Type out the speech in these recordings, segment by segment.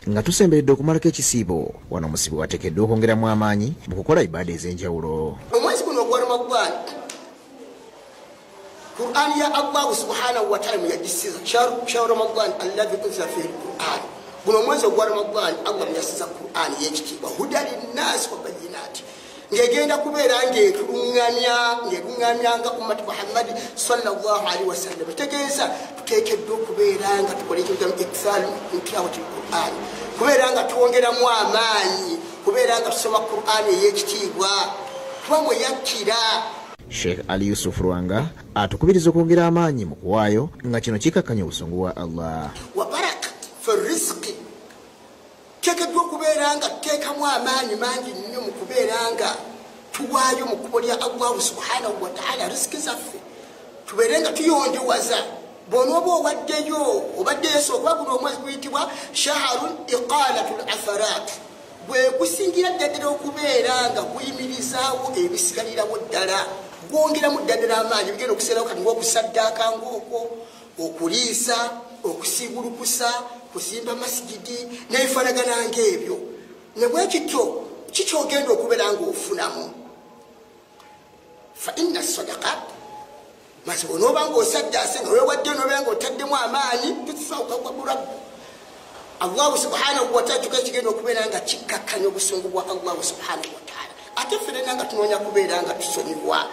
nga tusemberedde okumalako ekisiibo wano musibo wateekeddwa okwongeramu amaanyi mu kukola ibaada ez'enjawulo. Omwezi guno ogwa Ramadaan Qur'an ya Allah subhanahu wa ta'ala yajisiza shahru Ramadaan alladhi unzila fihi al-Qur'an. Guno mwezi ogwa Ramadaan Allah yajisiza Qur'an yekitiibwa hudan linnaasi wa bayyinaati. Ngegenda kubeera ng'eruŋŋamya nga ummati Muhammad sallallahu alaihi wasallam. Tegeeza tuteekeddwa okubeera nga tukola ekintu ikthaaru min tilaawati al-Qur'an. Kubeera nga tuwongeramu amaanyi, kubeera nga tusoma Qur'an ey'ekitiibwa, tuba mweyakkira. Sheikh Ali Yusuf Rwanga atukubiriza okwongera amaanyi mu kuwaayo nga kino kikakkanya obusungu bwa Allah. Wa baraka fi rizqi. Teekeddwa okubeera nga tuteekamu amaanyi mangi nnyo mu kubeera nga tuwaayo mu kkubo lya Allah subhanahu wa ta'ala riziki zaffe. Tubeere nga tuyondewaza. Bw'onooba obaddeyo sookuba guno omwezi guyitibwa shaharun iqalatul atharaat. Bwe gusingira ddala okubeera nga guyimirizaawo ebisigalirawo ddala. Gwongeramu ddala amaanyi bigenda okuseerawo kati ng'okusaddaaka ng'okwo, okuliisa, okusiibulukusa, kuzimba masigidi n'ebifaanagana ng'ebyo. Ne bwe kityo kikyogenda okubeera ng'ofunamu. Fa inna sadaqat maze onooba ng'osaddaase nga weewadde n'obeera ng'otaddemu amaanyi tutusawuka kwa Rabbu. Allah subhanahu wa ta'ala tukakigenda okubeera nga kikkakkanya obusungu bwa Allah subhanahu wa ta'ala. Ate ffenna nga tunoonya kubeera nga tusonyiwa.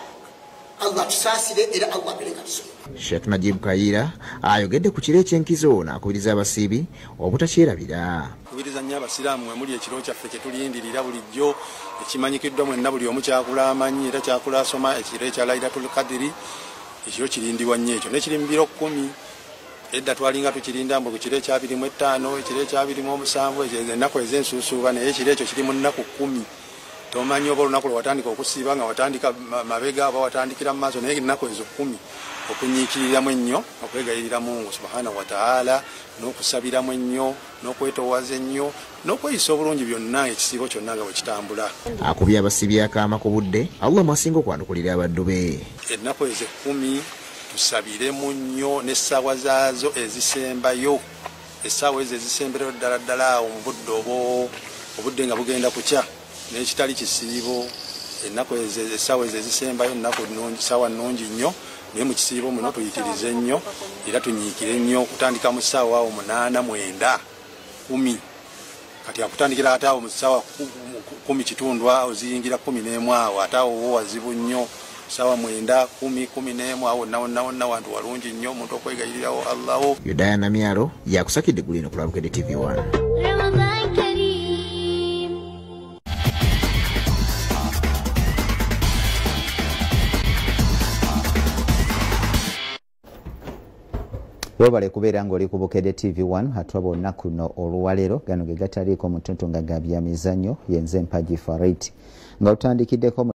Allah tusaasire era Allah abeere nga tusonyiwa. Sheikh Najib Kayira ayogedde ku kiro eky'enkizo n'akubiriza abasiibi obutakyerabira. Kubiriza nnyo abasiraamu mwe muli ekiro kyaffe kye tulindirira bulijjo ekimanyikiddwa mwenna buli omu kyakula amanyi era kyakula asoma ekiro ekya Lailatul Qadri. Ekiro kirindibwa nnyo ekyo n'ekirimbiro 10. Edda twalinga tukirinda mbu kiro ekya 25, ekiro ekya 27 ennaku ez'ensuusuuba naye ekiro ekyo kiri mu nnaku 10. Tomanyi oba olunaku lwe watandika okusiiba nga watandika mabega oba watandikira mu maaso naye ennaku ezo 10 okunyiikiriramu ennyo okwegayirira Mungu subhanahu wa ta'ala n'okusabiramu ennyo n'okwetoowaza ennyo n'okweyisa obulungi byonna ekisiibo kyonna nga bwe kitambula. Akubye abasibi akaama ku budde Allah mwasinga okwanukulira abaddu be. Ennaku ezo 10 tusabiremu nnyo n'essaawa zaazo ezisembayo. Essaawa ezo ezisemberayo ddala awo mu budde obudde nga bugenda kukya n'ekitali kisiibo. Ennaku ezo essaawa ezo ezisembayo nnaku nnungi ssaawa nnungi nnyo naye mu kisiibo muno tuyitirize nnyo era tunyiikire nnyo okutandika mu ssaawa 8, 9, 10. Kati akutandikira ate awo mu ssaawa 10 kitundwa oziyingira 11 awo ate awo wazibu nnyo. Sawa 9, 10, 11 awo wonna wantu walungi nnyo omuntu okwegayirirawo Allahu. Yudaya Namyalo yakusakidde gulino ku Lwabukedde TV1. Webale kubeera ng'oli ku Bukedde TV1 atwaba olunaku luno oluwalero gano ge gataliiko mutonto nga ga byamizannyo yenze Mpagi Farit nga otandikiddeko